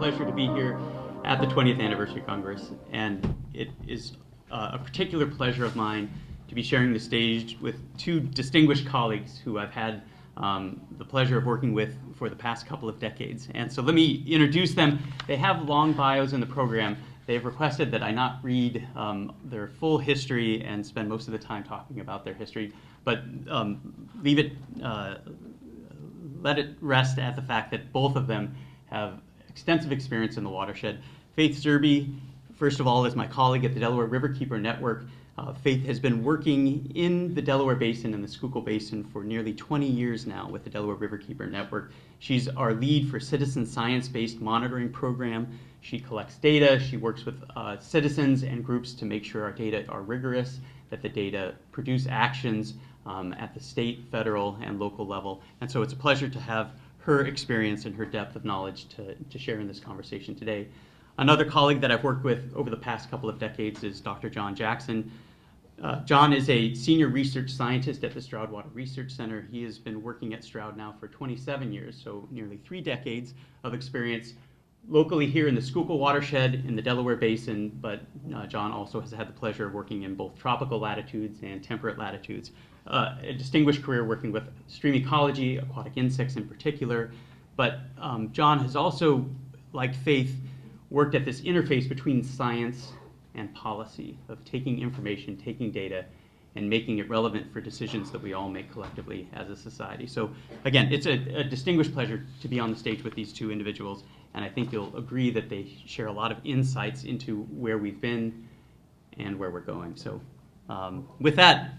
pleasure to be here at the 20th Anniversary Congress, and it is a particular pleasure of mine to be sharing the stage with two distinguished colleagues who I've had the pleasure of working with for the past couple of decades. And so let me introduce them. They have long bios in the program. They've requested that I not read their full history and spend most of the time talking about their history, but let it rest at the fact that both of them have extensive experience in the watershed. Faith Zerbe, first of all, is my colleague at the Delaware Riverkeeper Network. Faith has been working in the Delaware Basin and the Schuylkill Basin for nearly 20 years now with the Delaware Riverkeeper Network. She's our lead for citizen science-based monitoring program. She collects data, she works with citizens and groups to make sure our data are rigorous, that the data produce actions at the state, federal, and local level. And so it's a pleasure to have her experience and her depth of knowledge to share in this conversation today. Another colleague that I've worked with over the past couple of decades is Dr. John Jackson. John is a senior research scientist at the Stroud Water Research Center. He has been working at Stroud now for 27 years, so nearly 3 decades of experience locally here in the Schuylkill Watershed in the Delaware Basin, but John also has had the pleasure of working in both tropical latitudes and temperate latitudes. A distinguished career working with stream ecology, aquatic insects in particular, but John has also, like Faith, worked at this interface between science and policy, of taking information, taking data, and making it relevant for decisions that we all make collectively as a society. So again, it's a distinguished pleasure to be on the stage with these two individuals, and I think you'll agree that they share a lot of insights into where we've been and where we're going. So with that,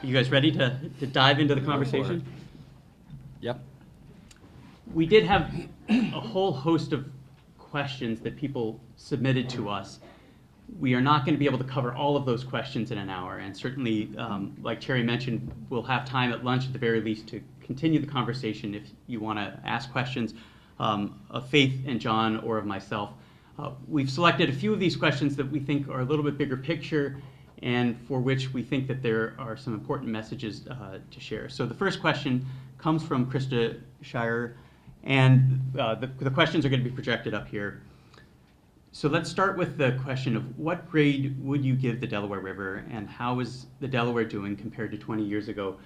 are you guys ready to dive into the conversation? Yep. We did have a whole host of questions that people submitted to us. We are not going to be able to cover all of those questions in an hour, and certainly, like Terry mentioned, we'll have time at lunch at the very least to continue the conversation if you want to ask questions of Faith and John or of myself. We've selected a few of these questions that we think are a little bit bigger picture and for which we think that there are some important messages to share. So the first question comes from Krista Shire, and the questions are going to be projected up here. So let's start with the question of what grade would you give the Delaware River, and how is the Delaware doing compared to 20 years ago?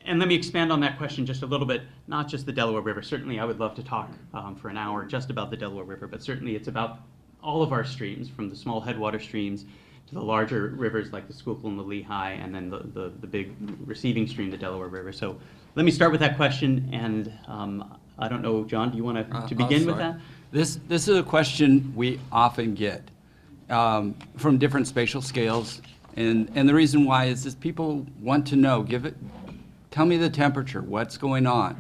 And let me expand on that question just a little bit, not just the Delaware River. Certainly I would love to talk for an hour just about the Delaware River, but certainly it's about all of our streams, from the small headwater streams to the larger rivers like the Schuylkill and the Lehigh, and then the big receiving stream, the Delaware River. So let me start with that question, and I don't know, John, do you want to begin with that? This is a question we often get from different spatial scales, and the reason why is people want to know, tell me the temperature, what's going on.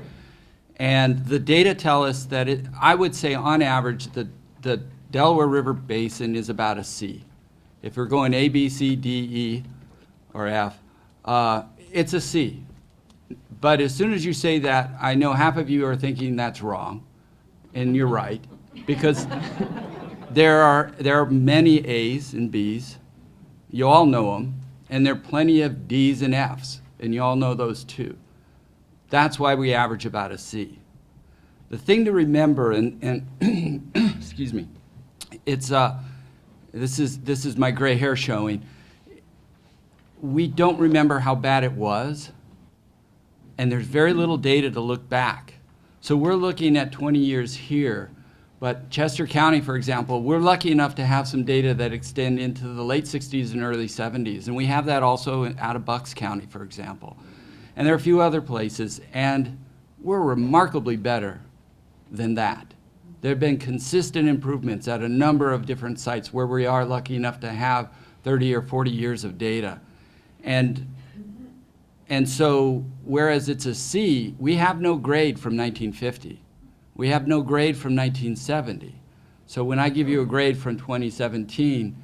And the data tell us that I would say on average the Delaware River Basin is about a C. If we're going A, B, C, D, E, or F, it's a C. But as soon as you say that, I know half of you are thinking that's wrong, and you're right, because there are many A's and B's. You all know them, and there are plenty of D's and F's, and you all know those too. That's why we average about a C. The thing to remember, and excuse me, it's this is my gray hair showing. We don't remember how bad it was, and there's very little data to look back. So we're looking at 20 years here, but Chester County, for example, we're lucky enough to have some data that extend into the late 60s and early 70s, and we have that also out of Bucks County, for example. And there are a few other places, and we're remarkably better than that. There have been consistent improvements at a number of different sites where we are lucky enough to have 30 or 40 years of data. And so, whereas it's a C, we have no grade from 1950. We have no grade from 1970. So when I give you a grade from 2017,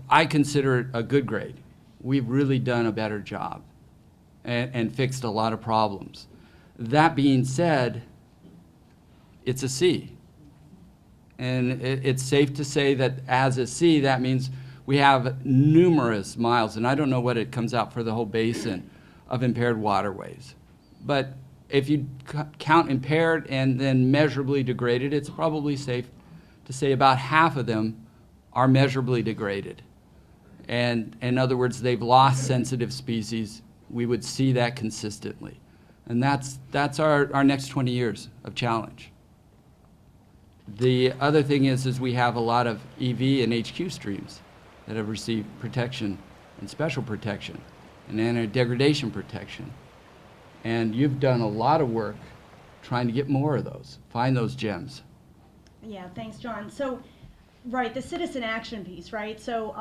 I consider it a good grade. We've really done a better job and fixed a lot of problems. That being said, it's a C. And it's safe to say that as a C, that means we have numerous miles, and I don't know what it comes out for the whole basin, of impaired waterways. But if you count impaired and then measurably degraded, it's probably safe to say about half of them are measurably degraded. And in other words, they've lost sensitive species. We would see that consistently. And that's our next 20 years of challenge. The other thing is we have a lot of EV and HQ streams that have received protection and special protection and anti-degradation protection. And you've done a lot of work trying to get more of those, find those gems. Yeah, thanks, John. So, right, the citizen action piece, right? So,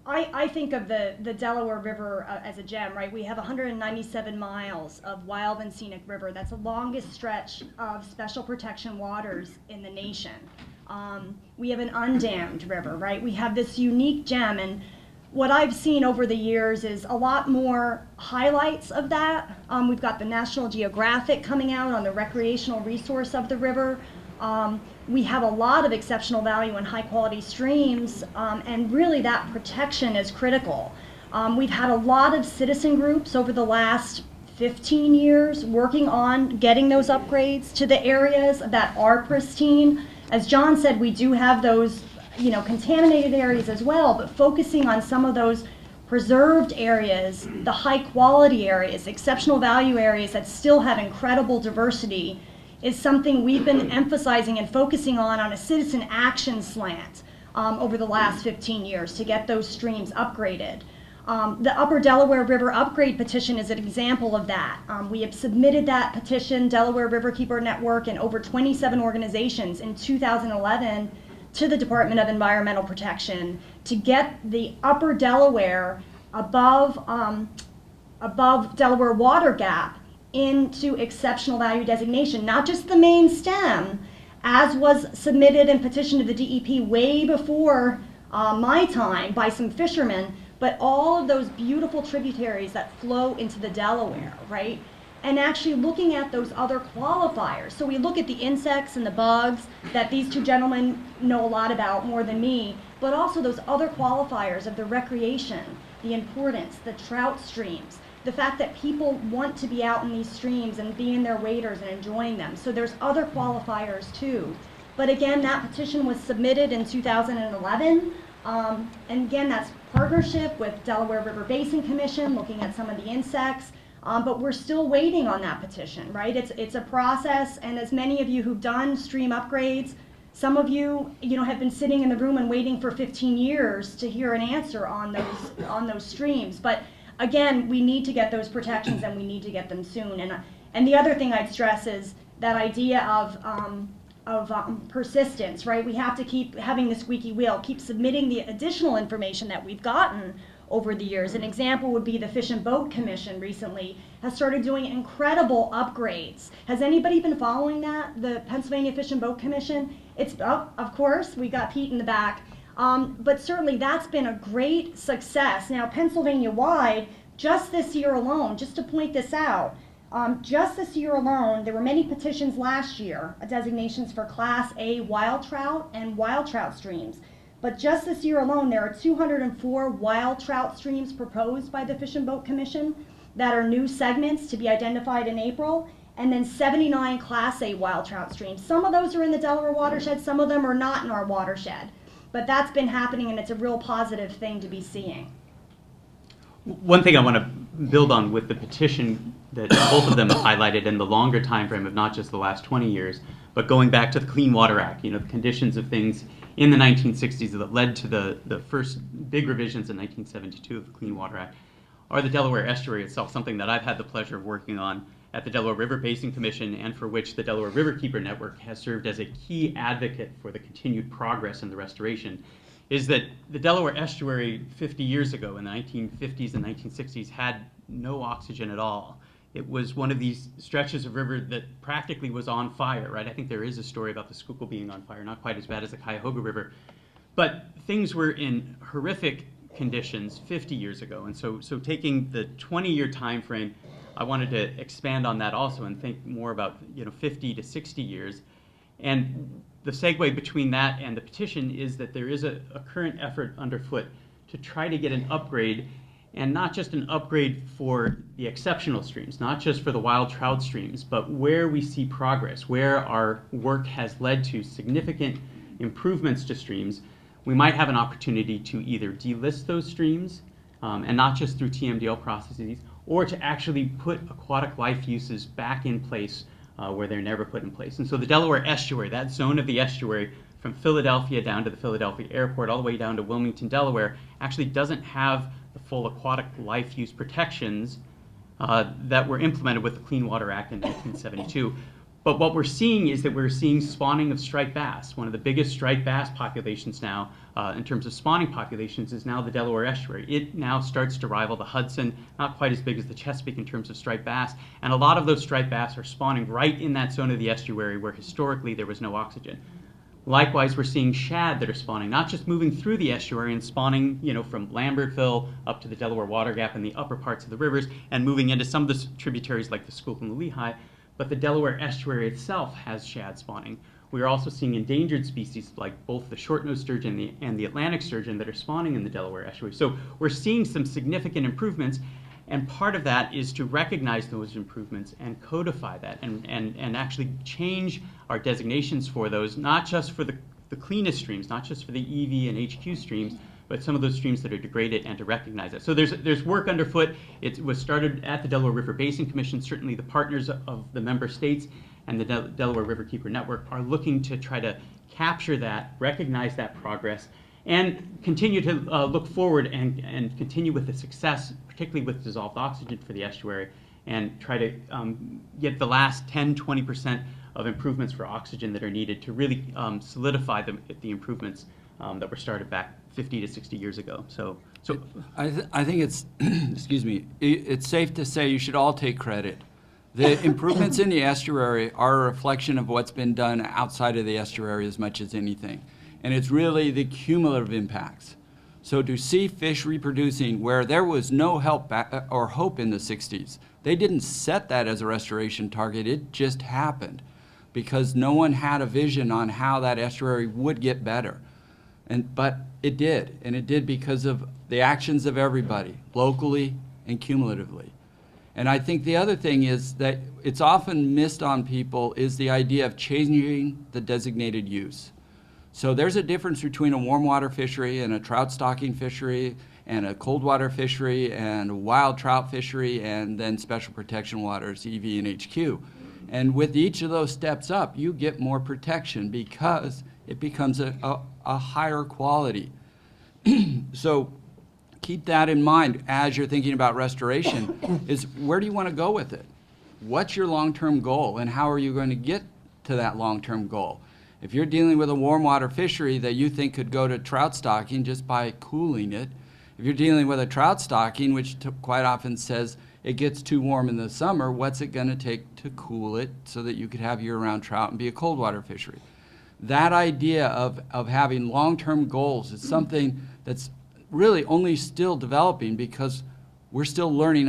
I think of the Delaware River as a gem, right? We have 197 miles of wild and scenic river. That's the longest stretch of special protection waters in the nation. We have an undammed river, right? We have this unique gem, and what I've seen over the years is a lot more highlights of that. We've got the National Geographic coming out on the recreational resource of the river. We have a lot of exceptional value in high quality streams, and really that protection is critical. We've had a lot of citizen groups over the last 15 years working on getting those upgrades to the areas that are pristine. As John said, we do have those, contaminated areas as well, but focusing on some of those preserved areas, the high quality areas, exceptional value areas that still have incredible diversity is something we've been emphasizing and focusing on a citizen action slant over the last 15 years to get those streams upgraded. The Upper Delaware River Upgrade Petition is an example of that. We have submitted that petition, Delaware Riverkeeper Network, and over 27 organizations in 2011 to the Department of Environmental Protection to get the Upper Delaware above Delaware water gap into exceptional value designation, not just the main stem, as was submitted and petitioned to the DEP way before my time by some fishermen, but all of those beautiful tributaries that flow into the Delaware, right? And actually looking at those other qualifiers. So we look at the insects and the bugs that these two gentlemen know a lot about more than me, but also those other qualifiers of the recreation, the importance, the trout streams, the fact that people want to be out in these streams and be in their waders and enjoying them. So there's other qualifiers too. But again, that petition was submitted in 2011. And again, that's partnership with Delaware River Basin Commission, looking at some of the insects. But we're still waiting on that petition, right? It's a process, and as many of you who've done stream upgrades, some of you, have been sitting in the room and waiting for 15 years to hear an answer on those streams. But again, we need to get those protections, and we need to get them soon. And the other thing I'd stress is that idea of persistence, right? We have to keep having the squeaky wheel, keep submitting the additional information that we've gotten over the years. An example would be the Fish and Boat Commission recently has started doing incredible upgrades. Has anybody been following that? The Pennsylvania Fish and Boat Commission? Of course, we got Pete in the back. But certainly that's been a great success. Now, Pennsylvania-wide, just this year alone, just to point this out, just this year alone, there were many petitions last year, designations for Class A wild trout and wild trout streams. But just this year alone, there are 204 wild trout streams proposed by the Fish and Boat Commission that are new segments to be identified in April, and then 79 Class A wild trout streams. Some of those are in the Delaware watershed, some of them are not in our watershed. But that's been happening, and it's a real positive thing to be seeing. One thing I want to build on with the petition that both of them highlighted in the longer time frame of not just the last 20 years, but going back to the Clean Water Act, the conditions of things in the 1960s that led to the first big revisions in 1972 of the Clean Water Act, are the Delaware Estuary itself, something that I've had the pleasure of working on at the Delaware River Basin Commission, and for which the Delaware Riverkeeper Network has served as a key advocate for the continued progress in the restoration, is that the Delaware Estuary 50 years ago in the 1950s and 1960s had no oxygen at all. It was one of these stretches of river that practically was on fire, right? I think there is a story about the Schuylkill being on fire, not quite as bad as the Cuyahoga River. But things were in horrific conditions 50 years ago. And so taking the 20-year time frame, I wanted to expand on that also and think more about 50 to 60 years. And the segue between that and the petition is that there is a current effort underfoot to try to get an upgrade and not just an upgrade for the exceptional streams, not just for the wild trout streams, but where we see progress, where our work has led to significant improvements to streams, we might have an opportunity to either delist those streams, and not just through TMDL processes, or to actually put aquatic life uses back in place where they're never put in place. And so the Delaware estuary, that zone of the estuary from Philadelphia down to the Philadelphia airport, all the way down to Wilmington, Delaware, actually doesn't have the full aquatic life use protections that were implemented with the Clean Water Act in 1972. But what we're seeing is that we're seeing spawning of striped bass. One of the biggest striped bass populations now, in terms of spawning populations, is now the Delaware estuary. It now starts to rival the Hudson, not quite as big as the Chesapeake in terms of striped bass. And a lot of those striped bass are spawning right in that zone of the estuary where historically there was no oxygen. Likewise, we're seeing shad that are spawning, not just moving through the estuary and spawning, from Lambertville up to the Delaware Water Gap and the upper parts of the rivers, and moving into some of the tributaries like the Schuylkill and the Lehigh, but the Delaware estuary itself has shad spawning. We are also seeing endangered species like both the short-nosed sturgeon and the Atlantic sturgeon that are spawning in the Delaware estuary. So we're seeing some significant improvements, and part of that is to recognize those improvements and codify that and actually change our designations for those, not just for the cleanest streams, not just for the EV and HQ streams, but some of those streams that are degraded, and to recognize that. So there's work underfoot. It was started at the Delaware River Basin Commission. Certainly the partners of the member states and the Delaware Riverkeeper Network are looking to try to capture that, recognize that progress, and continue to look forward and continue with the success, particularly with dissolved oxygen for the estuary, and try to get the last 10-20% of improvements for oxygen that are needed to really solidify the improvements that were started back 50 to 60 years ago. So I think it's, excuse me, it's safe to say you should all take credit. The improvements in the estuary are a reflection of what's been done outside of the estuary as much as anything. And it's really the cumulative impacts. So to see fish reproducing where there was no help or hope in the 60s, they didn't set that as a restoration target, it just happened because no one had a vision on how that estuary would get better. But it did, and it did because of the actions of everybody, locally and cumulatively. And I think the other thing is that it's often missed on people is the idea of changing the designated use. So there's a difference between a warm water fishery and a trout stocking fishery and a cold water fishery and a wild trout fishery and then special protection waters, EV and HQ. And with each of those steps up, you get more protection because it becomes a higher quality. So keep that in mind as you're thinking about restoration, is where do you want to go with it? What's your long-term goal, and how are you going to get to that long-term goal? If you're dealing with a warm water fishery that you think could go to trout stocking just by cooling it, if you're dealing with a trout stocking, which quite often says it gets too warm in the summer, what's it going to take to cool it so that you could have year-round trout and be a cold water fishery? That idea of having long-term goals is something that's really only still developing because we're still learning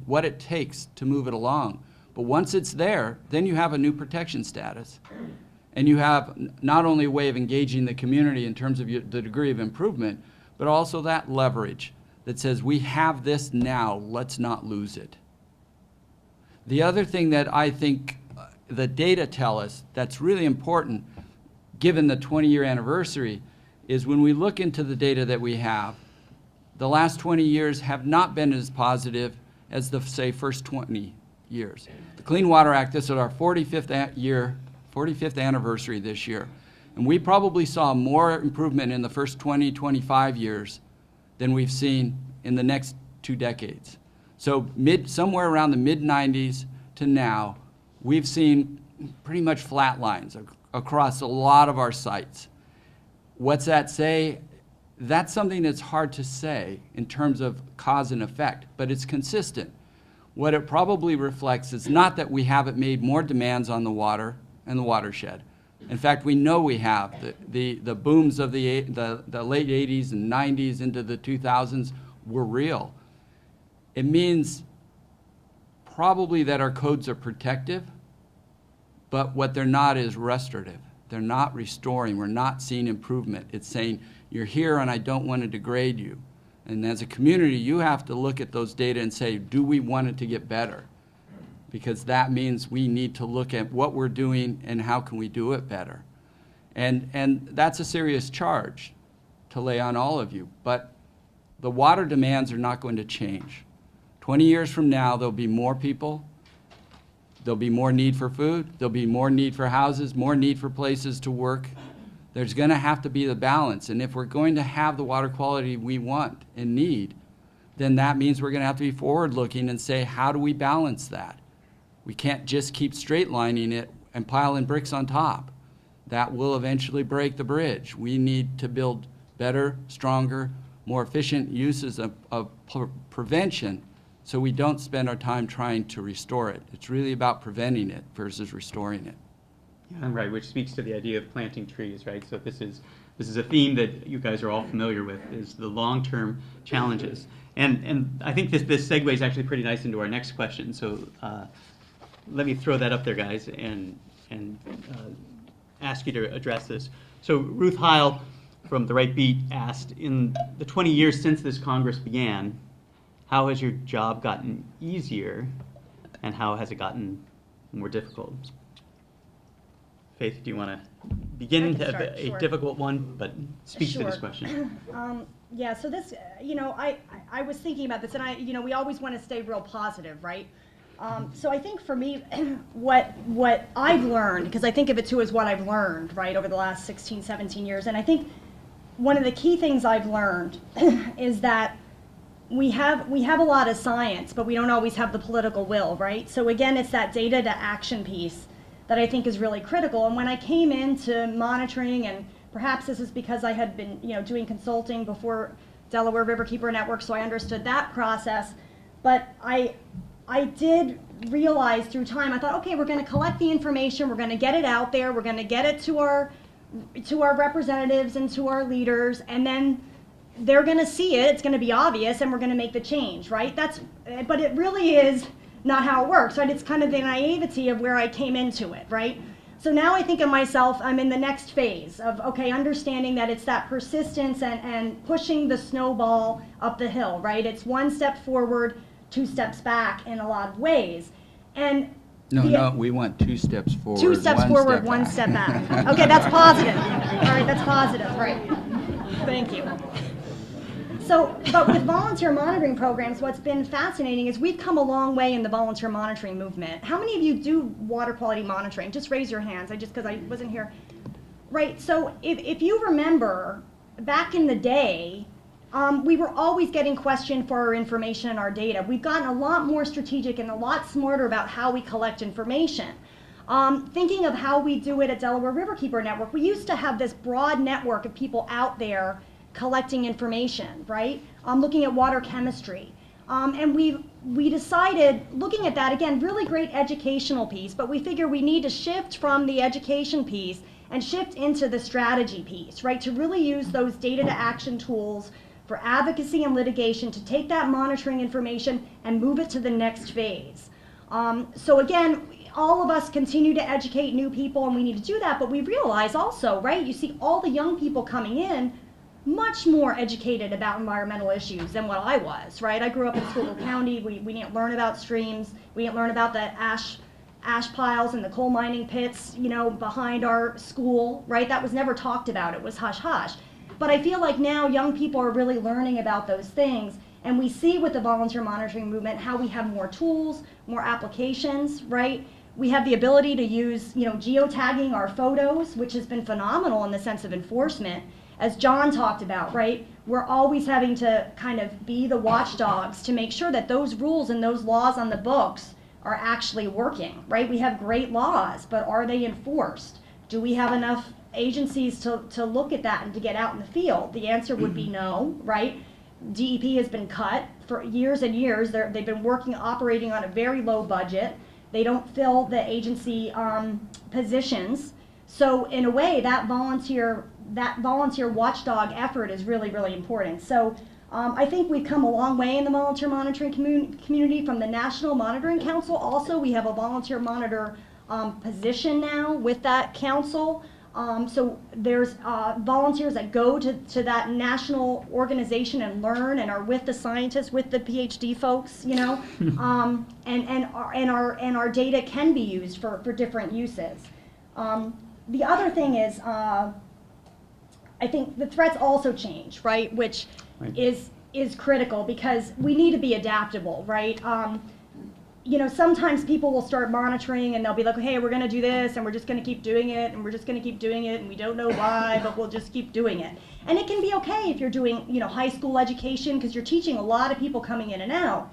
what it takes to move it along. But once it's there, then you have a new protection status. And you have not only a way of engaging the community in terms of the degree of improvement, but also that leverage that says we have this now, let's not lose it. The other thing that I think the data tell us that's really important, given the 20-year anniversary, is when we look into the data that we have, the last 20 years have not been as positive as the, say, first 20 years. The Clean Water Act, this is our 45th anniversary this year. And we probably saw more improvement in the first 20, 25 years than we've seen in the next 2 decades. So somewhere around the mid-90s to now, we've seen pretty much flat lines across a lot of our sites. What's that say? That's something that's hard to say in terms of cause and effect, but it's consistent. What it probably reflects is not that we haven't made more demands on the water and the watershed. In fact, we know we have. The booms of the late 80s and 90s into the 2000s were real. It means probably that our codes are protective, but what they're not is restorative. They're not restoring. We're not seeing improvement. It's saying, you're here and I don't want to degrade you. And as a community, you have to look at those data and say, do we want it to get better? Because that means we need to look at what we're doing and how can we do it better. And that's a serious charge to lay on all of you. But the water demands are not going to change. 20 years from now, there'll be more people. There'll be more need for food. There'll be more need for houses, more need for places to work. There's going to have to be the balance. And if we're going to have the water quality we want and need, then that means we're going to have to be forward-looking and say, how do we balance that? We can't just keep straight lining it and piling bricks on top. That will eventually break the bridge. We need to build better, stronger, more efficient uses of prevention so we don't spend our time trying to restore it. It's really about preventing it versus restoring it. Yeah, right, which speaks to the idea of planting trees, right? So this is a theme that you guys are all familiar with, is the long-term challenges. And I think this segues actually pretty nice into our next question. So let me throw that up there, guys, and ask you to address this. So Ruth Heil from The Right Beat asked, in the 20 years since this Congress began, how has your job gotten easier and how has it gotten more difficult? Faith, do you want to begin? I can start, a sure. difficult one, but speak to this Sure. question. Yeah, so this, I was thinking about this, and we always want to stay real positive, right? So I think for me, what I've learned, because I think of it too as what I've learned, right, over the last 16, 17 years, and I think one of the key things I've learned is that we have a lot of science, but we don't always have the political will, right? So again, it's that data to action piece that I think is really critical. And when I came into monitoring, and perhaps this is because I had been, doing consulting before Delaware Riverkeeper Network, so I understood that process. But I did realize through time, I thought, okay, we're going to collect the information, we're going to get it out there, we're going to get it to our representatives and to our leaders, and then they're going to see it, it's going to be obvious, and we're going to make the change, right? But it really is not how it works, right? It's kind of the naivety of where I came into it, right? So now I think of myself, I'm in the next phase of, okay, understanding that it's that persistence and pushing the snowball up the hill, right? It's one step forward, 2 steps back in a lot of ways. And No, we want 2 steps forward. 2 steps forward, 1 step back. Okay, that's positive. All right, that's positive, right. Thank you. So, but with volunteer monitoring programs, what's been fascinating is we've come a long way in the volunteer monitoring movement. How many of you do water quality monitoring? Just raise your hands, because I wasn't here. Right, so if you remember, back in the day, we were always getting questioned for our information and our data. We've gotten a lot more strategic and a lot smarter about how we collect information. Thinking of how we do it at Delaware Riverkeeper Network, we used to have this broad network of people out there collecting information, right? Looking at water chemistry. And we decided, looking at that, again, really great educational piece, but we figure we need to shift from the education piece and shift into the strategy piece, right? To really use those data to action tools for advocacy and litigation to take that monitoring information and move it to the next phase. So again, all of us continue to educate new people, and we need to do that, but we realize also, right, you see all the young people coming in much more educated about environmental issues than what I was, right? I grew up in Schuylkill County. We didn't learn about streams. We didn't learn about the ash piles and the coal mining pits, behind our school, right? That was never talked about. It was hush hush. But I feel like now young people are really learning about those things, and we see with the volunteer monitoring movement how we have more tools, more applications, right? We have the ability to use, geotagging our photos, which has been phenomenal in the sense of enforcement. As John talked about, right, we're always having to kind of be the watchdogs to make sure that those rules and those laws on the books are actually working, right? We have great laws, but are they enforced? Do we have enough agencies to look at that and to get out in the field? The answer would be no, right? DEP has been cut for years and years. They've been operating on a very low budget. They don't fill the agency positions. So in a way, that volunteer watchdog effort is really, really important. So I think we've come a long way in the volunteer monitoring community. From the National Monitoring Council also, we have a volunteer monitor position now with that council. So there's volunteers that go to that national organization and learn and are with the scientists, with the PhD folks, you know, and our data can be used for different uses. The other thing is, I think the threats also change, right? Which is critical because we need to be adaptable, right? You know, sometimes people will start monitoring and they'll be like, hey, we're going to do this and we're just going to keep doing it and we're just going to keep doing it and we don't know why, but we'll just keep doing it. And it can be okay if you're doing, you know, high school education because you're teaching a lot of people coming in and out.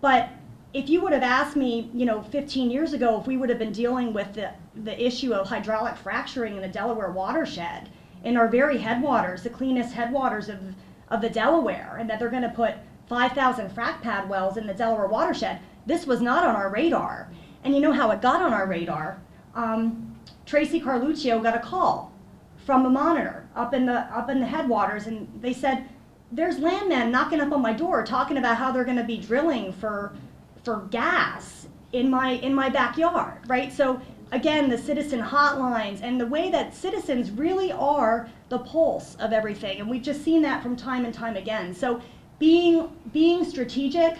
But if you would have asked me, you know, 15 years ago, if we would have been dealing with the issue of hydraulic fracturing in the Delaware watershed, in our very headwaters, the cleanest headwaters of the Delaware, and that they're going to put 5,000 frac pad wells in the Delaware watershed, this was not on our radar. And you know how it got on our radar? Tracy Carluccio got a call from a monitor up in the headwaters, and they said, there's landmen knocking up on my door talking about how they're going to be drilling for gas in my backyard, right? So again, the citizen hotlines and the way that citizens really are the pulse of everything, and we've just seen that from time and time again. So being strategic,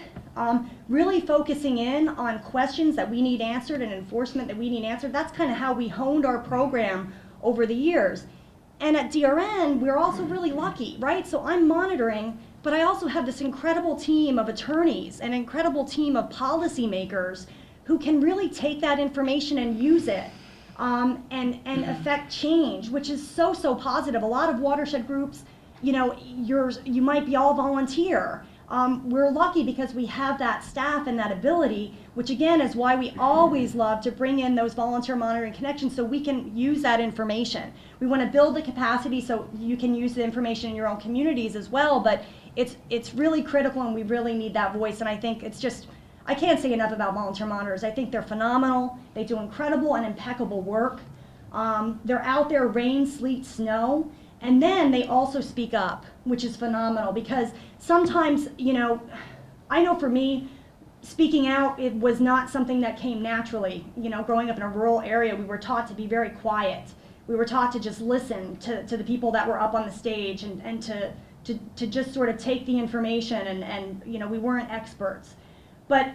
really focusing in on questions that we need answered and enforcement that we need answered, that's kind of how we honed our program over the years. And at DRN, we're also really lucky, right? So I'm monitoring, but I also have this incredible team of attorneys, an incredible team of policymakers who can really take that information and use it and affect change, which is so positive. A lot of watershed groups, you know, you might be all volunteer. We're lucky because we have that staff and that ability, which again is why we always love to bring in those volunteer monitoring connections so we can use that information. We want to build the capacity so you can use the information in your own communities as well, but it's really critical and we really need that voice. And I think it's just, I can't say enough about volunteer monitors. I think they're phenomenal. They do incredible and impeccable work. They're out there rain, sleet, snow. And then they also speak up, which is phenomenal because sometimes, you know, I know for me, speaking out, it was not something that came naturally. You know, growing up in a rural area, we were taught to be very quiet. We were taught to just listen to the people that were up on the stage and to just sort of take the information and you know, we weren't experts. But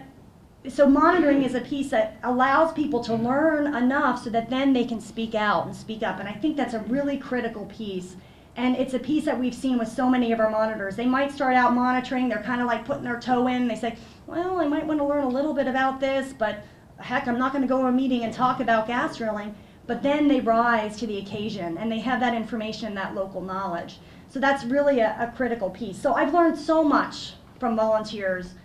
so monitoring is a piece that allows people to learn enough so that then they can speak out and speak up. And I think that's a really critical piece. And it's a piece that we've seen with so many of our monitors. They might start out monitoring, they're kind of like putting their toe in. They say, well, I might want to learn a little bit about this, but heck, I'm not going to go to a meeting and talk about gas drilling. But then they rise to the occasion and they have that information, that local knowledge. So that's really a critical piece. So I've learned so much from volunteers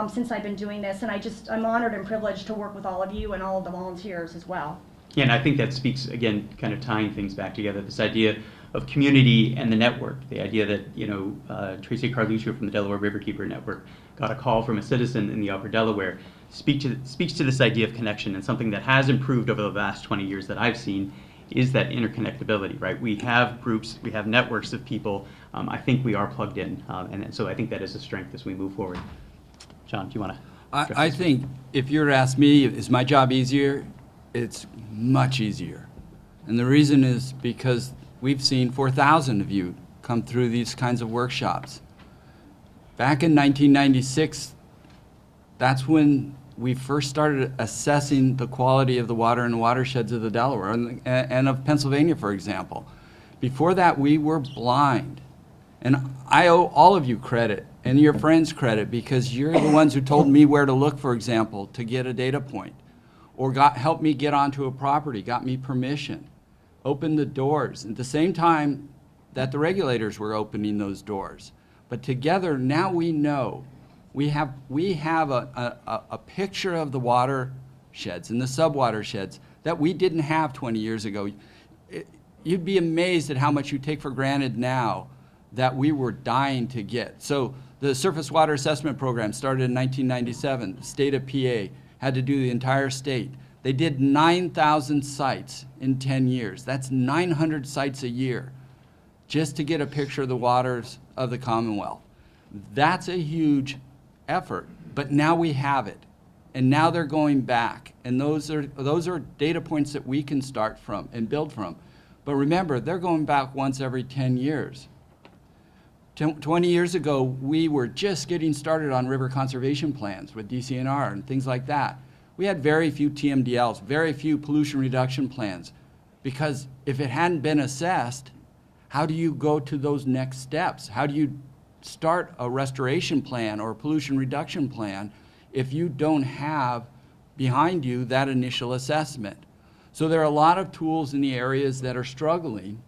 since I've been doing this, and I'm honored and privileged to work with all of you and all of the volunteers as well. Yeah, and I think that speaks, again, kind of tying things back together, this idea of community and the network, the idea that, you know, Tracy Carluccio from the Delaware Riverkeeper Network got a call from a citizen in the Upper Delaware, speaks to this idea of connection, and something that has improved over the last 20 years that I've seen is that interconnectability, right? We have groups, we have networks of people. I think we are plugged in, and so I think that is a strength as we move forward. John, do you want to? I think if you were to ask me, is my job easier? It's much easier. And the reason is because we've seen 4,000 of you come through these kinds of workshops. Back in 1996, that's when we first started assessing the quality of the water in the watersheds of the Delaware and of Pennsylvania, for example. Before that, we were blind. And I owe all of you credit and your friends credit because you're the ones who told me where to look, for example, to get a data point, or helped me get onto a property, got me permission, opened the doors at the same time that the regulators were opening those doors. But together, now we know. We have a picture of the watersheds and the subwatersheds that we didn't have 20 years ago. You'd be amazed at how much you take for granted now that we were dying to get. So the Surface Water Assessment Program started in 1997. The state of PA had to do the entire state. They did 9,000 sites in 10 years. That's 900 sites a year just to get a picture of the waters of the Commonwealth. That's a huge effort, but now we have it. And now they're going back. And those are data points that we can start from and build from. But remember, they're going back once every 10 years. 20 years ago, we were just getting started on river conservation plans with DCNR and things like that. We had very few TMDLs, very few pollution reduction plans, because if it hadn't been assessed, how do you go to those next steps? How do you start a restoration plan or a pollution reduction plan if you don't have behind you that initial assessment? So there are a lot of tools in the areas that are struggling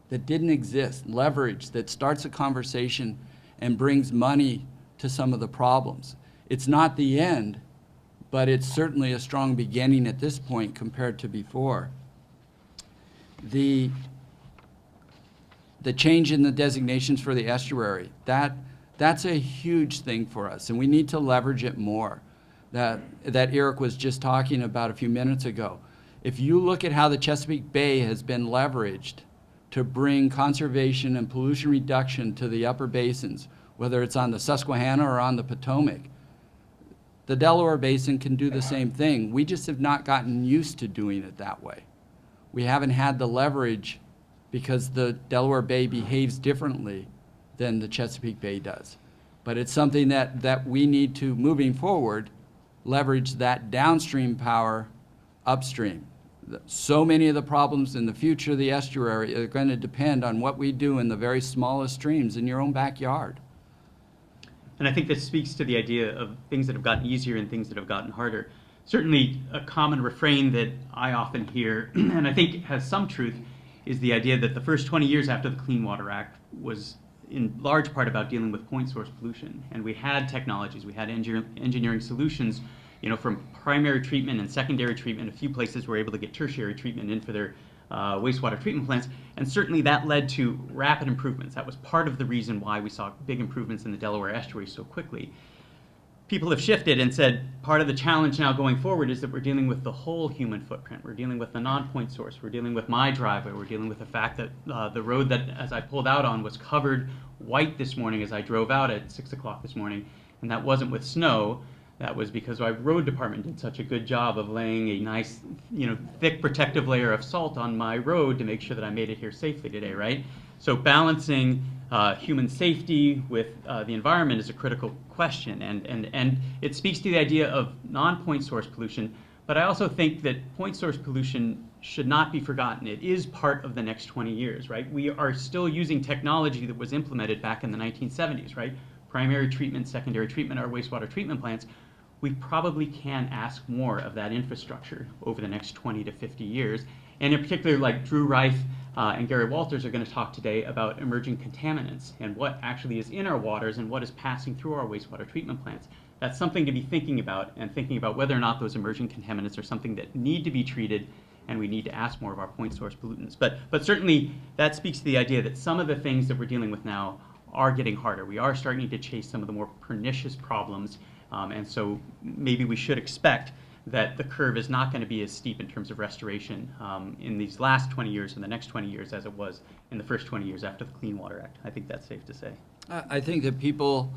that didn't exist, leverage that starts a conversation and brings money to some of the problems. It's not the end, but it's certainly a strong beginning at this point compared to before. The change in the designations for the estuary, that's a huge thing for us, and we need to leverage it more. That Erik was just talking about a few minutes ago. If you look at how the Chesapeake Bay has been leveraged to bring conservation and pollution reduction to the upper basins, whether it's on the Susquehanna or on the Potomac, the Delaware Basin can do the same thing. We just have not gotten used to doing it that way. We haven't had the leverage because the Delaware Bay behaves differently than the Chesapeake Bay does. But it's something that we need to, moving forward, leverage that downstream power upstream. So many of the problems in the future of the estuary are going to depend on what we do in the very smallest streams in your own backyard. And I think this speaks to the idea of things that have gotten easier and things that have gotten harder. Certainly a common refrain that I often hear, and I think has some truth, is the idea that the first 20 years after the Clean Water Act was in large part about dealing with point source pollution. And we had technologies, we had engineering solutions, from primary treatment and secondary treatment. A few places were able to get tertiary treatment in for their wastewater treatment plants, and certainly that led to rapid improvements. That was part of the reason why we saw big improvements in the Delaware estuary so quickly. People have shifted and said part of the challenge now going forward is that we're dealing with the whole human footprint. We're dealing with the non-point source. We're dealing with my driveway. We're dealing with the fact that the road that, as I pulled out on, was covered white this morning as I drove out at 6 o'clock this morning, and that wasn't with snow. That was because our road department did such a good job of laying a nice, thick protective layer of salt on my road to make sure that I made it here safely today, right? So balancing human safety with the environment is a critical question, and it speaks to the idea of non-point source pollution, but I also think that point source pollution should not be forgotten. It is part of the next 20 years, right? We are still using technology that was implemented back in the 1970s, right? Primary treatment, secondary treatment, our wastewater treatment plants. We probably can ask more of that infrastructure over the next 20 to 50 years. And in particular, like Drew Reif and Gary Walters are going to talk today about emerging contaminants and what actually is in our waters and what is passing through our wastewater treatment plants. That's something to be thinking about, and thinking about whether or not those emerging contaminants are something that need to be treated, and we need to ask more of our point source pollutants. But certainly that speaks to the idea that some of the things that we're dealing with now are getting harder. We are starting to chase some of the more pernicious problems, and so maybe we should expect that the curve is not going to be as steep in terms of restoration in these last 20 years and the next 20 years as it was in the first 20 years after the Clean Water Act. I think that's safe to say. I think that people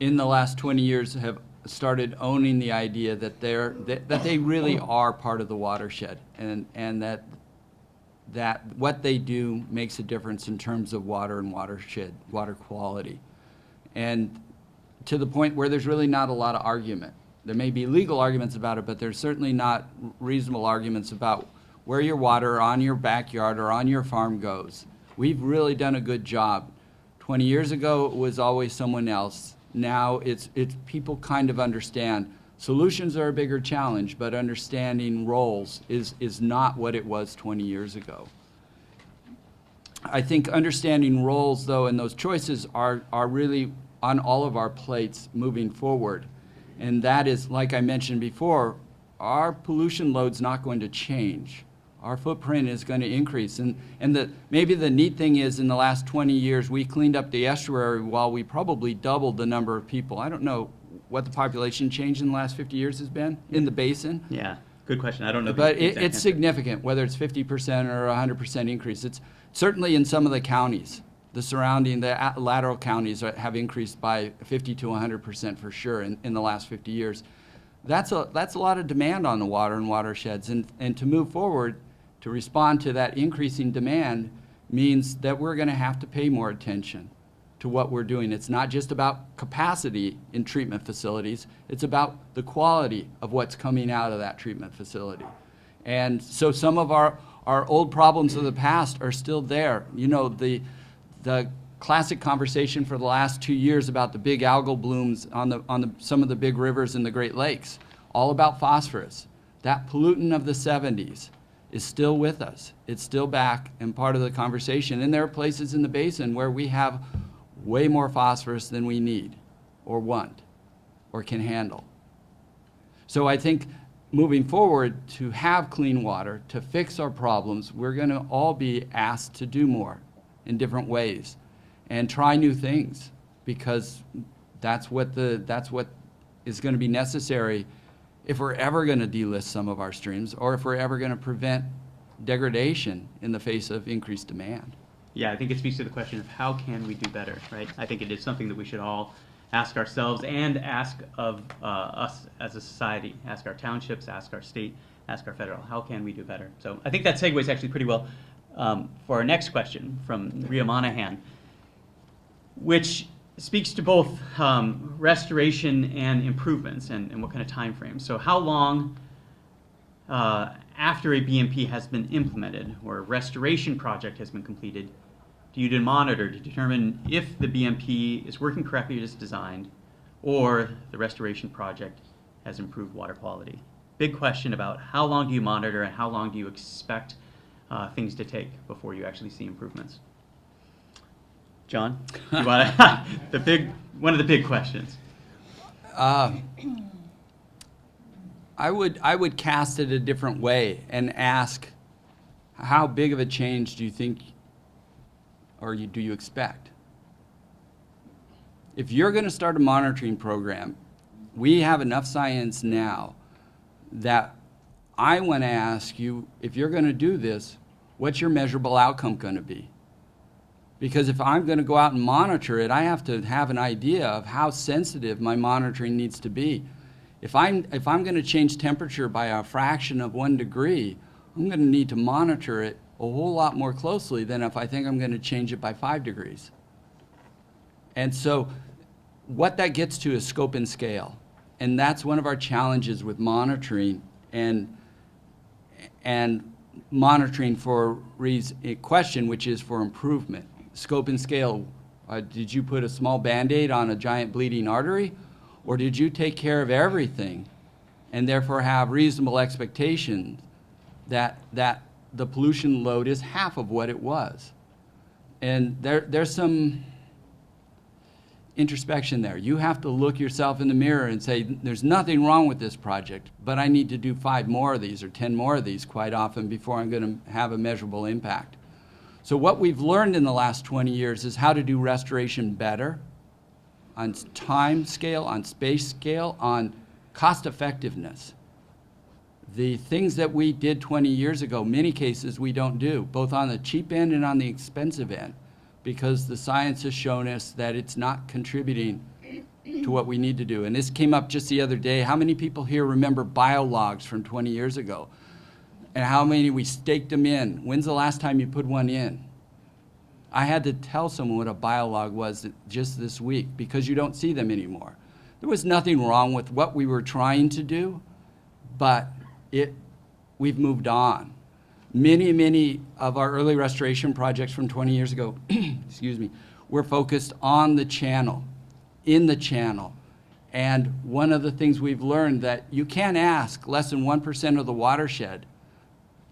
in the last 20 years have started owning the idea that they really are part of the watershed, and that what they do makes a difference in terms of water and water quality. And to the point where there's really not a lot of argument. There may be legal arguments about it, but there's certainly not reasonable arguments about where your water on your backyard or on your farm goes. We've really done a good job. 20 years ago, it was always someone else. Now it's people kind of understand. Solutions are a bigger challenge, but understanding roles is not what it was 20 years ago. I think understanding roles, though, and those choices are really on all of our plates moving forward. And that is, like I mentioned before, our pollution load's not going to change. Our footprint is going to increase. And maybe the neat thing is in the last 20 years, we cleaned up the estuary while we probably doubled the number of people. I don't know what the population change in the last 50 years has been in the basin. Yeah, good question. I don't know. But it's significant, whether it's 50% or 100% increase. It's certainly in some of the counties. The surrounding, the lateral counties have increased by 50 to 100% for sure in the last 50 years. That's a lot of demand on the water and watersheds. And to move forward, to respond to that increasing demand means that we're going to have to pay more attention to what we're doing. It's not just about capacity in treatment facilities, it's about the quality of what's coming out of that treatment facility. And so some of our old problems of the past are still there. You know, the classic conversation for the last 2 years about the big algal blooms on some of the big rivers in the Great Lakes, all about phosphorus. That pollutant of the 70s is still with us. It's still back and part of the conversation. And there are places in the basin where we have way more phosphorus than we need or want or can handle. So I think moving forward, to have clean water, to fix our problems, we're going to all be asked to do more in different ways and try new things, because that's what is going to be necessary if we're ever going to delist some of our streams, or if we're ever going to prevent degradation in the face of increased demand. Yeah, I think it speaks to the question of how can we do better, right? I think it is something that we should all ask ourselves and ask of us as a society, ask our townships, ask our state, ask our federal, how can we do better? So I think that segues actually pretty well for our next question from Rhea Monahan, which speaks to both restoration and improvements and what kind of time frame. So how long after a BMP has been implemented or a restoration project has been completed do you monitor to determine if the BMP is working correctly as designed or the restoration project has improved water quality? Big question about how long do you monitor and how long do you expect things to take before you actually see improvements? John, you want to, one of the big questions. I would cast it a different way and ask, how big of a change do you think, or do you expect? If you're going to start a monitoring program, we have enough science now that I want to ask you, if you're going to do this, what's your measurable outcome going to be? Because if I'm going to go out and monitor it, I have to have an idea of how sensitive my monitoring needs to be. If I'm going to change temperature by a fraction of 1 degree, I'm going to need to monitor it a whole lot more closely than if I think I'm going to change it by 5 degrees. And so what that gets to is scope and scale. And that's one of our challenges with monitoring and monitoring for a question, which is for improvement. Scope and scale. Did you put a small Band-Aid on a giant bleeding artery? Or did you take care of everything and therefore have reasonable expectations that the pollution load is half of what it was? And there's some introspection there. You have to look yourself in the mirror and say, there's nothing wrong with this project, but I need to do 5 more of these or 10 more of these quite often before I'm going to have a measurable impact. So what we've learned in the last 20 years is how to do restoration better on time scale, on space scale, on cost effectiveness. The things that we did 20 years ago, many cases we don't do, both on the cheap end and on the expensive end, because the science has shown us that it's not contributing to what we need to do. And this came up just the other day. How many people here remember biologs from 20 years ago? And how many we staked them in? When's the last time you put one in? I had to tell someone what a biolog was just this week because you don't see them anymore. There was nothing wrong with what we were trying to do, but we've moved on. Many of our early restoration projects from 20 years ago, excuse me, were focused on the channel, in the channel. And one of the things we've learned that you can't ask less than 1% of the watershed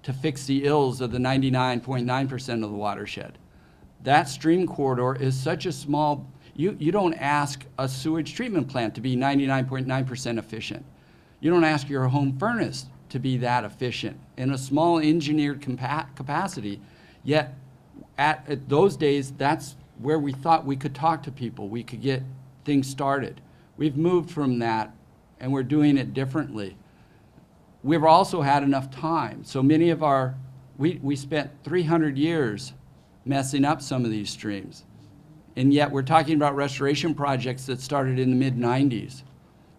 to fix the ills of the 99.9% of the watershed. That stream corridor is such a small, you don't ask a sewage treatment plant to be 99.9% efficient. You don't ask your home furnace to be that efficient in a small engineered capacity. Yet at those days, that's where we thought we could talk to people, we could get things started. We've moved from that and we're doing it differently. We've also had enough time. So many of we spent 300 years messing up some of these streams. And yet we're talking about restoration projects that started in the mid-90s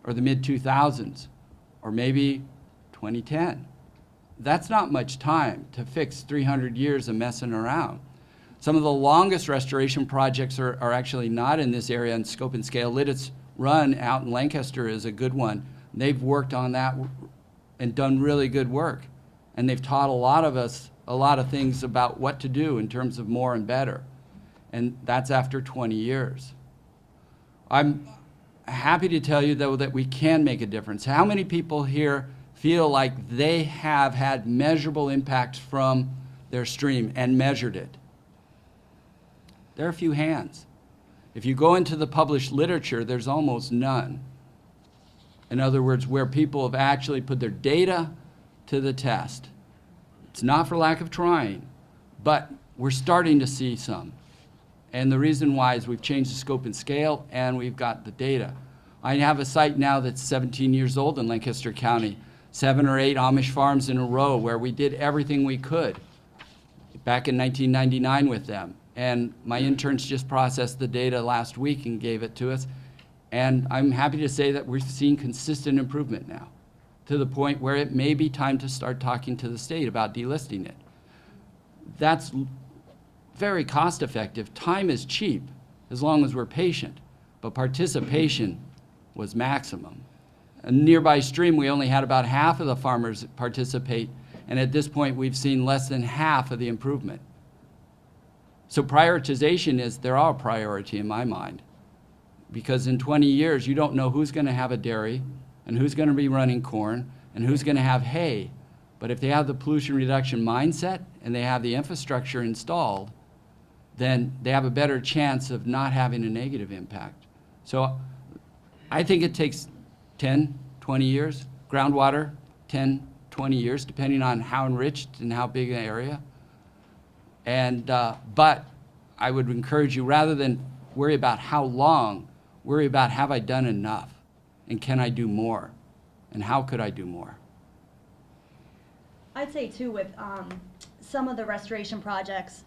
or the mid-2000s or maybe 2010. that's not much time to fix 300 years of messing around. Some of the longest restoration projects are actually not in this area in scope and scale. Lidditz Run out in Lancaster is a good one. They've worked on that and done really good work. And they've taught a lot of us a lot of things about what to do in terms of more and better. And that's after 20 years. I'm happy to tell you, though, that we can make a difference. How many people here feel like they have had measurable impacts from their stream and measured it? There are a few hands. If you go into the published literature, there's almost none. In other words, where people have actually put their data to the test. It's not for lack of trying, but we're starting to see some. And the reason why is we've changed the scope and scale, and we've got the data. I have a site now that's 17 years old in Lancaster County, 7 or 8 Amish farms in a row where we did everything we could back in 1999 with them. And my interns just processed the data last week and gave it to us. And I'm happy to say that we're seeing consistent improvement now, to the point where it may be time to start talking to the state about delisting it. That's very cost effective. Time is cheap as long as we're patient, but participation was maximum. A nearby stream, we only had about half of the farmers participate, and at this point we've seen less than half of the improvement. So prioritization is, they're all a priority in my mind, because in 20 years you don't know who's going to have a dairy and who's going to be running corn and who's going to have hay. But if they have the pollution reduction mindset and they have the infrastructure installed, then they have a better chance of not having a negative impact. So I think it takes 10, 20 years. Groundwater, 10, 20 years, depending on how enriched and how big an area. And, but I would encourage you, rather than worry about how long, worry about, have I done enough? And can I do more? And how could I do more? I'd say too, with some of the restoration projects,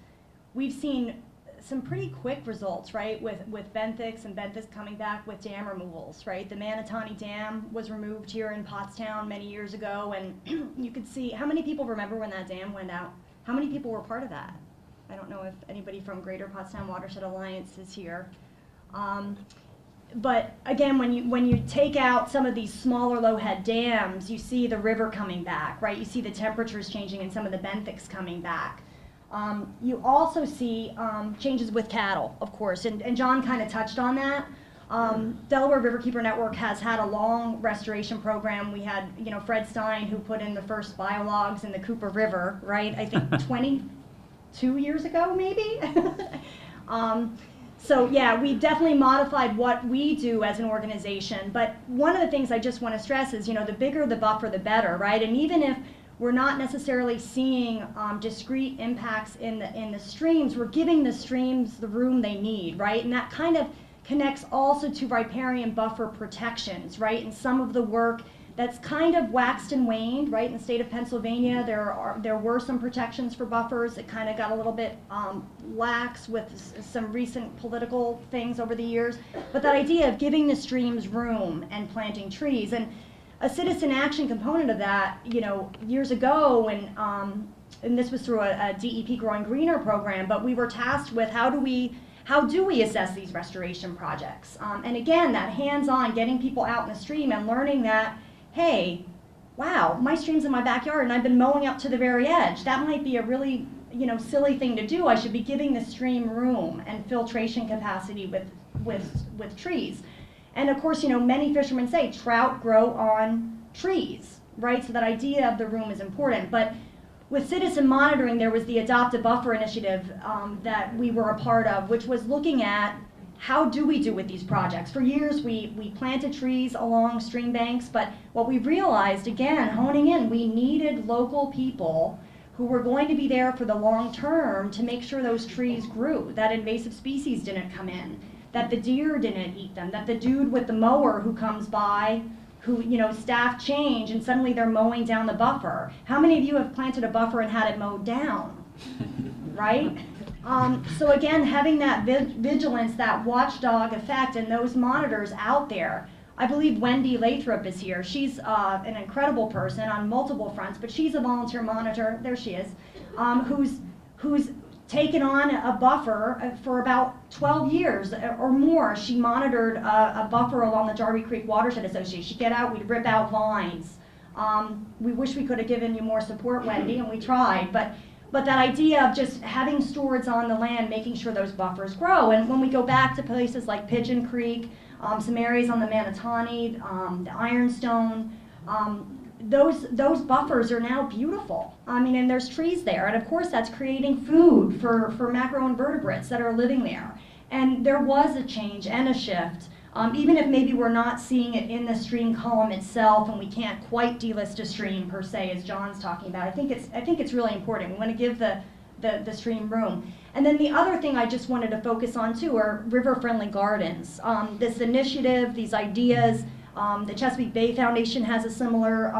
we've seen some pretty quick results, right? With benthics and benthics coming back with dam removals, right? The Manatani Dam was removed here in Pottstown many years ago, and you could see, how many people remember when that dam went out? How many people were part of that? I don't know if anybody from Greater Pottstown Watershed Alliance is here. But again, when you take out some of these smaller low-head dams, you see the river coming back, right? You see the temperatures changing and some of the benthics coming back. You also see changes with cattle, of course, and John kind of touched on that. Delaware Riverkeeper Network has had a long restoration program. We had, Fred Stein, who put in the first biologs in the Cooper River, right? I think 22 years ago, maybe? So yeah, we definitely modified what we do as an organization. But one of the things I just want to stress is, the bigger the buffer, the better, right? And even if we're not necessarily seeing discrete impacts in the streams, we're giving the streams the room they need, right? And that kind of connects also to riparian buffer protections, right? And some of the work that's kind of waxed and waned, right? In the state of Pennsylvania, there were some protections for buffers. It kind of got a little bit lax with some recent political things over the years. But that idea of giving the streams room and planting trees, and a citizen action component of that, years ago, and this was through a DEP Growing Greener program, but we were tasked with how do we assess these restoration projects? And again, that hands-on, getting people out in the stream and learning that, hey, wow, my stream's in my backyard and I've been mowing up to the very edge. That might be a really, silly thing to do. I should be giving the stream room and filtration capacity with trees. And of course, many fishermen say trout grow on trees, right? So that idea of the room is important. But with citizen monitoring, there was the Adopt a Buffer initiative that we were a part of, which was looking at how do we do with these projects. For years, we planted trees along stream banks, but what we realized, again, honing in, we needed local people who were going to be there for the long term to make sure those trees grew, that invasive species didn't come in, that the deer didn't eat them, that the dude with the mower who comes by, who, staff change and suddenly they're mowing down the buffer. How many of you have planted a buffer and had it mowed down, right? So again, having that vigilance, that watchdog effect and those monitors out there, I believe Wendy Lathrop is here. She's an incredible person on multiple fronts, but she's a volunteer monitor, there she is, who's taken on a buffer for about 12 years or more. She monitored a buffer along the Zerbe Creek Watershed Association. She'd get out, we'd rip out vines. We wish we could have given you more support, Wendy, and we tried, but that idea of just having stewards on the land, making sure those buffers grow. And when we go back to places like Pigeon Creek, some areas on the Manatani, the Ironstone, those buffers are now beautiful. I mean, and there's trees there. And of course, that's creating food for macroinvertebrates that are living there. And there was a change and a shift. Even if maybe we're not seeing it in the stream column itself, and we can't quite delist a stream per se, as John's talking about, I think it's really important. We want to give the stream room. And then the other thing I just wanted to focus on too are river-friendly gardens. This initiative, these ideas, the Chesapeake Bay Foundation has a similar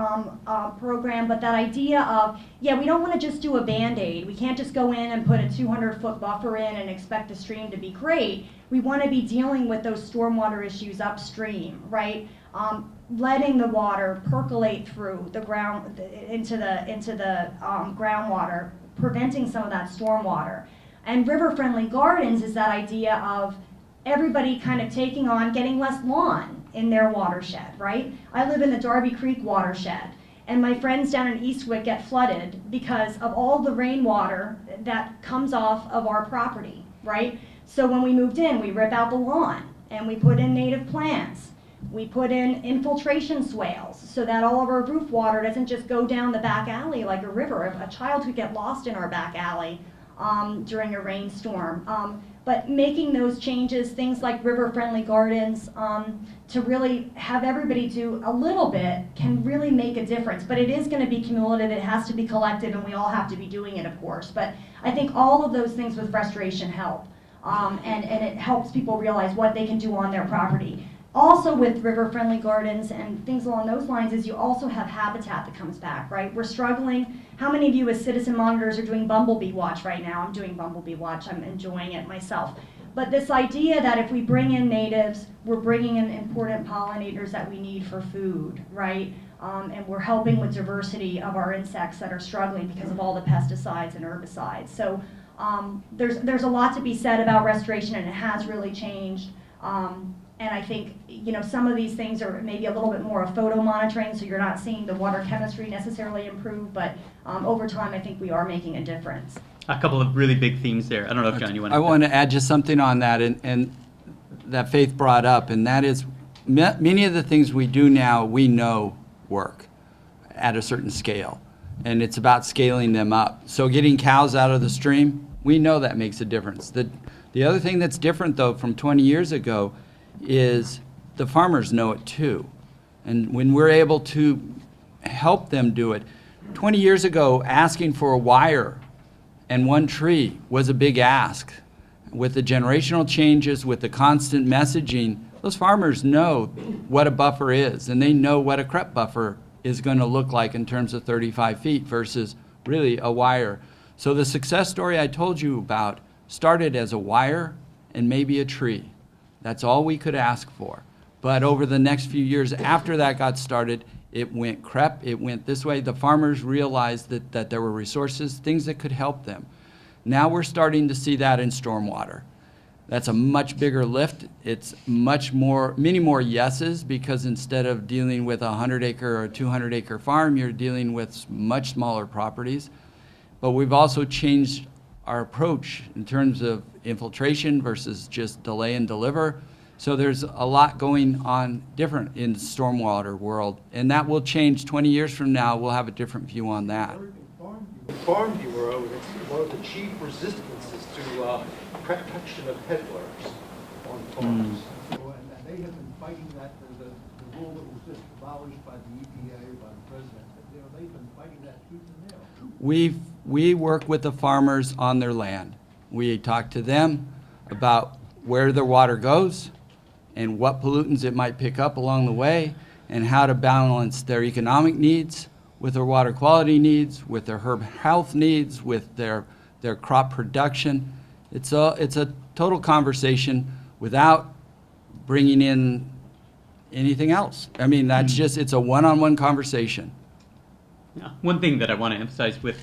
program, but that idea of, yeah, we don't want to just do a Band-Aid. We can't just go in and put a 200-foot buffer in and expect the stream to be great. We want to be dealing with those stormwater issues upstream, right? Letting the water percolate through the ground into the groundwater, preventing some of that stormwater. And river-friendly gardens is that idea of everybody kind of taking on getting less lawn in their watershed, right? I live in the Zerbe Creek watershed, and my friends down in Eastwick get flooded because of all the rainwater that comes off of our property, right? So when we moved in, we rip out the lawn and we put in native plants. We put in infiltration swales so that all of our roof water doesn't just go down the back alley like a river. A child could get lost in our back alley during a rainstorm. But making those changes, things like river-friendly gardens, to really have everybody do a little bit can really make a difference. But it is going to be cumulative, it has to be collective, and we all have to be doing it, of course. But I think all of those things with restoration help. And it helps people realize what they can do on their property. Also with river-friendly gardens and things along those lines is you also have habitat that comes back, right? We're struggling. How many of you as citizen monitors are doing bumblebee watch right now? I'm doing bumblebee watch. I'm enjoying it myself. But this idea that if we bring in natives, we're bringing in important pollinators that we need for food, right? And we're helping with diversity of our insects that are struggling because of all the pesticides and herbicides. So there's a lot to be said about restoration, and it has really changed. And I think, you know, some of these things are maybe a little bit more of photo monitoring, so you're not seeing the water chemistry necessarily improve, but over time I think we are making a difference. A couple of really big themes there. I don't know if, John, you want to... I want to add just something on that, and that Faith brought up, and that is many of the things we do now we know work at a certain scale, and it's about scaling them up. So getting cows out of the stream, we know that makes a difference. The other thing that's different, though, from 20 years ago is the farmers know it too. And when we're able to help them do it, 20 years ago, asking for a wire and one tree was a big ask. With the generational changes, with the constant messaging, those farmers know what a buffer is, and they know what a crepe buffer is going to look like in terms of 35 feet versus really a wire. So the success story I told you about started as a wire and maybe a tree. That's all we could ask for. But over the next few years after that got started, it went crepe, it went this way. The farmers realized that there were resources, things that could help them. Now we're starting to see that in stormwater. That's a much bigger lift. It's many more yeses, because instead of dealing with a 100-acre or a 200-acre farm, you're dealing with much smaller properties. But we've also changed our approach in terms of infiltration versus just delay and deliver. So there's a lot going on different in the stormwater world, and that will change 20 years from now. We'll have a different view on that. Farm Bureau, it's one of the chief resistances to protection of peddlers on farms. And they have been fighting that, the rule that was just abolished by the EPA, by the president. You know, they've been fighting that tooth and nail. We work with the farmers on their land. We talk to them about where their water goes and what pollutants it might pick up along the way, and how to balance their economic needs with their water quality needs, with their herb health needs, with their crop production. It's a total conversation without bringing in anything else. I mean, that's just, it's a one-on-one conversation. Yeah. One thing that I want to emphasize with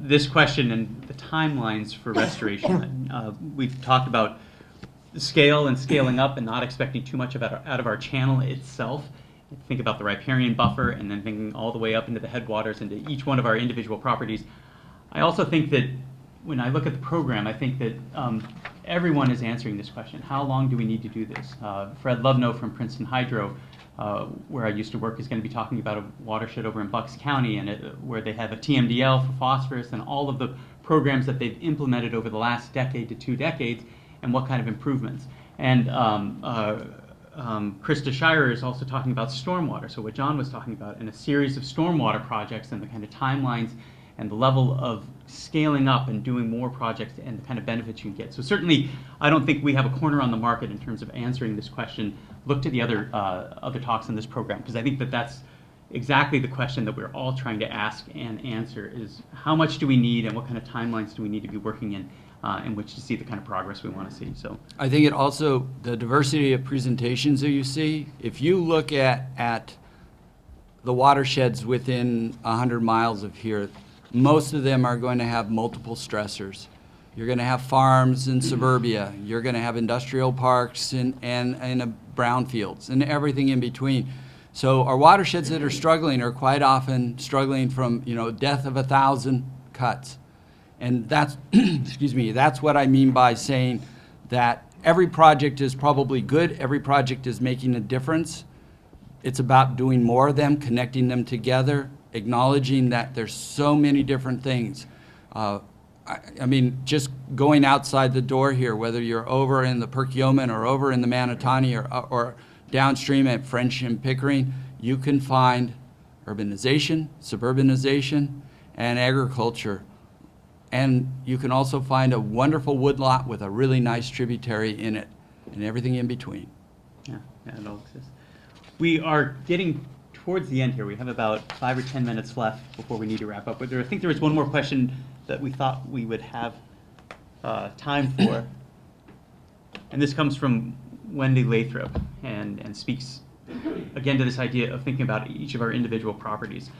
this question and the timelines for restoration, we've talked about the scale and scaling up and not expecting too much out of our channel itself. Think about the riparian buffer and then thinking all the way up into the headwaters into each one of our individual properties. I also think that when I look at the program, I think that everyone is answering this question. How long do we need to do this? Fred Loveno from Princeton Hydro, where I used to work, is going to be talking about a watershed over in Bucks County and where they have a TMDL for phosphorus and all of the programs that they've implemented over the last decade to 2 decades and what kind of improvements. And Krista Shirer is also talking about stormwater, so what John was talking about, and a series of stormwater projects and the kind of timelines and the level of scaling up and doing more projects and the kind of benefits you can get. So certainly, I don't think we have a corner on the market in terms of answering this question. Look to the other talks in this program, because I think that that's exactly the question that we're all trying to ask and answer is how much do we need and what kind of timelines do we need to be working in which to see the kind of progress we want to see. So I think it also, the diversity of presentations that you see, if you look at the watersheds within 100 miles of here, most of them are going to have multiple stressors. You're going to have farms in suburbia. You're going to have industrial parks and brownfields and everything in between. So our watersheds that are struggling are quite often struggling from, death of 1,000 cuts. And that's, excuse me, that's what I mean by saying that every project is probably good. Every project is making a difference. It's about doing more of them, connecting them together, acknowledging that there's so many different things. I mean, just going outside the door here, whether you're over in the Perkiomen or over in the Manatani or downstream at French and Pickering, you can find urbanization, suburbanization, and agriculture. And you can also find a wonderful woodlot with a really nice tributary in it and everything in between. yeah, it all exists. We are getting towards the end here. We have about 5 or 10 minutes left before we need to wrap up. But I think there was one more question that we thought we would have time for. And this comes from Wendy Lathrop and speaks again to this idea of thinking about each of our individual properties.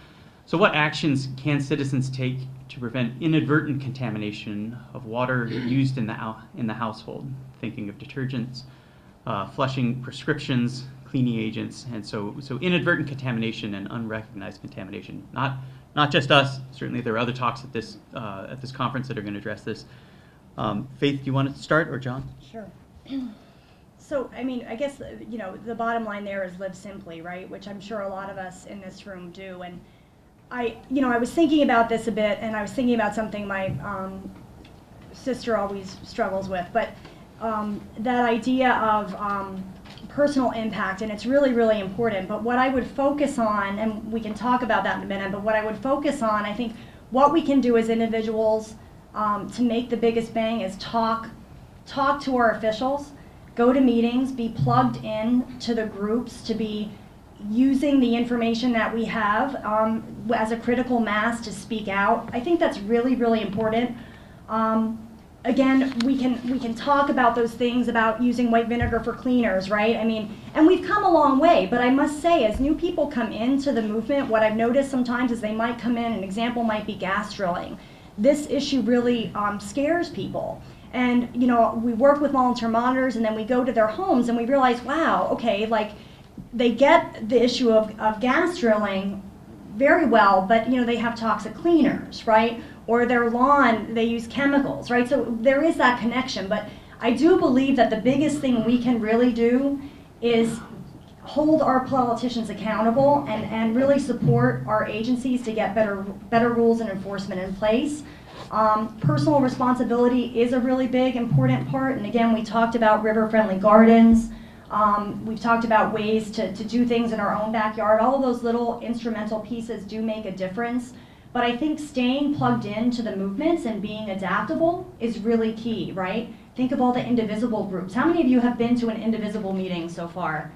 So what actions can citizens take to prevent inadvertent contamination of water used in the household? Thinking of detergents, flushing prescriptions, cleaning agents, and so inadvertent contamination and unrecognized contamination. Not just us. Certainly, there are other talks at this conference that are going to address this. Faith, do you want to start, or John? Sure. So, I mean, I guess, the bottom line there is live simply, right? Which I'm sure a lot of us in this room do. And I was thinking about this a bit, and I was thinking about something my sister always struggles with, but that idea of personal impact, and it's really, really important. But what I would focus on, and we can talk about that in a minute, but what I would focus on, I think what we can do as individuals to make the biggest bang is talk to our officials, go to meetings, be plugged in to the groups, to be using the information that we have as a critical mass to speak out. I think that's really, really important. Again, we can talk about those things about using white vinegar for cleaners, right? I mean, and we've come a long way, but I must say, as new people come into the movement, what I've noticed sometimes is they might come in, an example might be gas drilling. This issue really scares people. And, we work with volunteer monitors, and then we go to their homes and we realize, wow, okay, like, they get the issue of gas drilling very well, but they have toxic cleaners, right? Or their lawn, they use chemicals, right? So there is that connection, but I do believe that the biggest thing we can really do is hold our politicians accountable and really support our agencies to get better rules and enforcement in place. Personal responsibility is a really big, important part, and again, we talked about river-friendly gardens. We've talked about ways to do things in our own backyard. All of those little instrumental pieces do make a difference. But I think staying plugged into the movements and being adaptable is really key, right? Think of all the indivisible groups. How many of you have been to an indivisible meeting so far?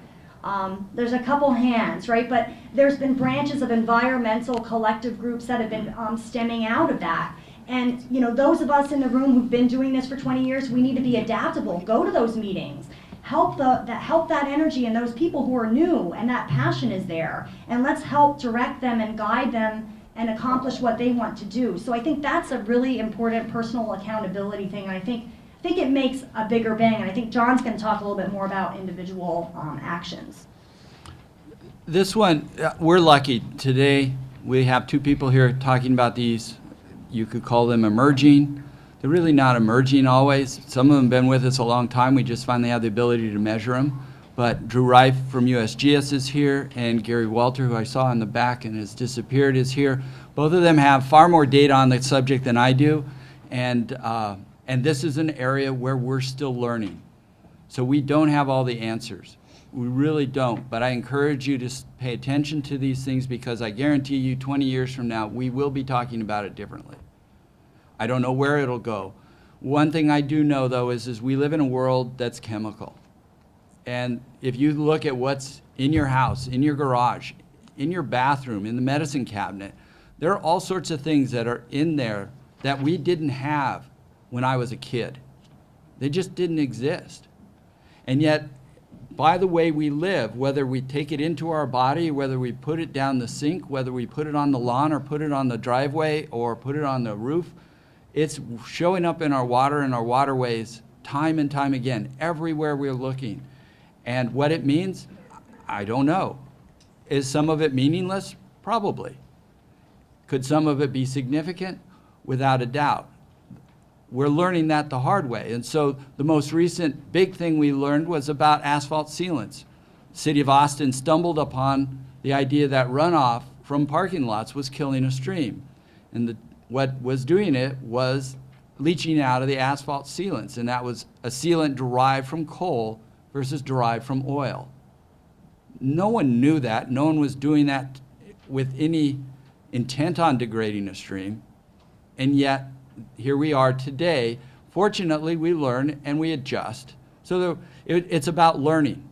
There's a couple hands, right? But there's been branches of environmental collective groups that have been stemming out of that. And those of us in the room who've been doing this for 20 years, we need to be adaptable. Go to those meetings. help that energy and those people who are new and that passion is there, and let's help direct them and guide them and accomplish what they want to do. So I think that's a really important personal accountability thing, and I think it makes a bigger bang, and I think John's going to talk a little bit more about individual actions. This one, we're lucky. Today, we have two people here talking about these. You could call them emerging. They're really not emerging always. Some of them have been with us a long time. We just finally have the ability to measure them. But Drew Reif from USGS is here, and Gary Walter, who I saw in the back and has disappeared, is here. Both of them have far more data on the subject than I do, and this is an area where we're still learning. So we don't have all the answers. We really don't, but I encourage you to pay attention to these things, because I guarantee you 20 years from now, we will be talking about it differently. I don't know where it'll go. One thing I do know, though, is we live in a world that's chemical. And if you look at what's in your house, in your garage, in your bathroom, in the medicine cabinet, there are all sorts of things that are in there that we didn't have when I was a kid. They just didn't exist. And yet, by the way we live, whether we take it into our body, whether we put it down the sink, whether we put it on the lawn or put it on the driveway or put it on the roof, it's showing up in our water and our waterways time and time again, everywhere we're looking. And what it means, I don't know. Is some of it meaningless? Probably. Could some of it be significant? Without a doubt. We're learning that the hard way. And so the most recent big thing we learned was about asphalt sealants. The city of Austin stumbled upon the idea that runoff from parking lots was killing a stream. And what was doing it was leaching out of the asphalt sealants. And that was a sealant derived from coal versus derived from oil. No one knew that. No one was doing that with any intent on degrading a stream. And yet, here we are today. Fortunately, we learn and we adjust. So it's about learning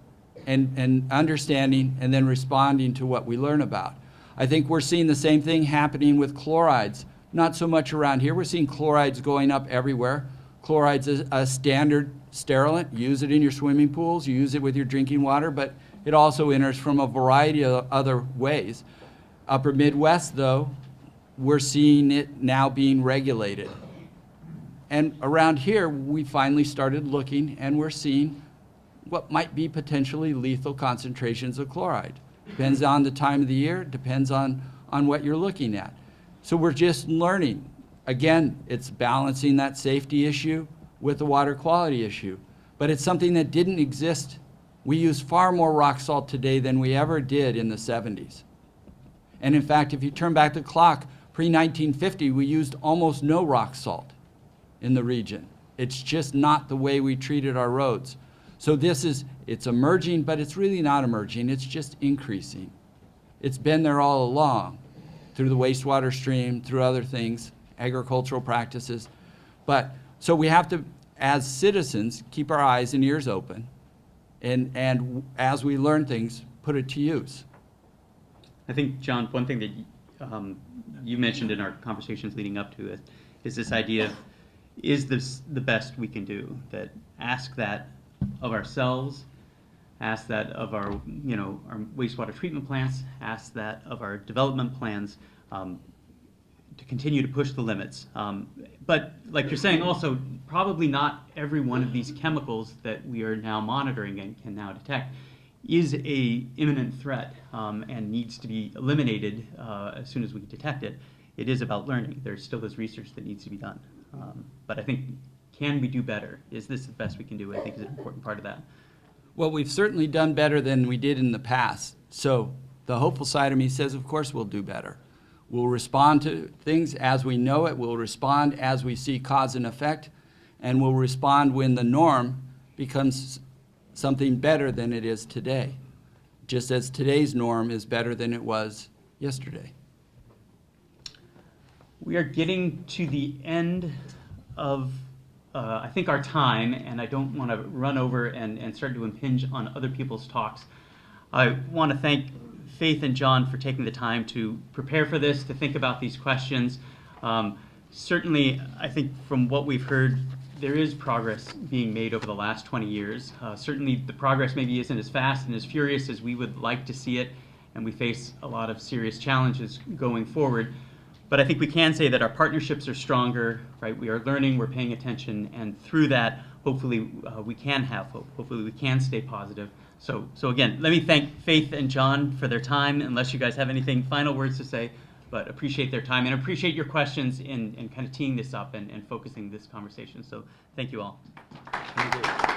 and understanding and then responding to what we learn about. I think we're seeing the same thing happening with chlorides. Not so much around here. We're seeing chlorides going up everywhere. Chlorides is a standard sterilant. Use it in your swimming pools. You use it with your drinking water, but it also enters from a variety of other ways. Upper Midwest, though, we're seeing it now being regulated. And around here, we finally started looking, and we're seeing what might be potentially lethal concentrations of chloride. Depends on the time of the year, depends on what you're looking at. So we're just learning. Again, it's balancing that safety issue with the water quality issue. But it's something that didn't exist. We use far more rock salt today than we ever did in the 70s. And in fact, if you turn back the clock, pre-1950, we used almost no rock salt in the region. It's just not the way we treated our roads. So it's emerging, but it's really not emerging. It's just increasing. It's been there all along through the wastewater stream, through other things, agricultural practices. But so we have to, as citizens, keep our eyes and ears open. And as we learn things, put it to use. I think, John, one thing that you mentioned in our conversations leading up to it is this idea of, is this the best we can do? That ask that of ourselves, ask that of our wastewater treatment plants, ask that of our development plans, to continue to push the limits. But like you're saying, also, probably not every one of these chemicals that we are now monitoring and can now detect is a imminent threat and needs to be eliminated as soon as we detect it. It is about learning. There still is research that needs to be done. But I think, can we do better? Is this the best we can do? I think is an important part of that. Well, we've certainly done better than we did in the past. So the hopeful side of me says, of course, we'll do better. We'll respond to things as we know it. We'll respond as we see cause and effect. And we'll respond when the norm becomes something better than it is today, just as today's norm is better than it was yesterday. We are getting to the end of, I think, our time, and I don't want to run over and start to impinge on other people's talks. I want to thank Faith and John for taking the time to prepare for this, to think about these questions. Certainly, I think from what we've heard, there is progress being made over the last 20 years. Certainly the progress maybe isn't as fast and as furious as we would like to see it, and we face a lot of serious challenges going forward. But I think we can say that our partnerships are stronger, right? We are learning, we're paying attention, and through that, hopefully we can have hope. Hopefully we can stay positive. So again, let me thank Faith and John for their time, unless you guys have anything final words to say, but appreciate their time and appreciate your questions in kind of teeing this up and focusing this conversation. So thank you all. Thank you.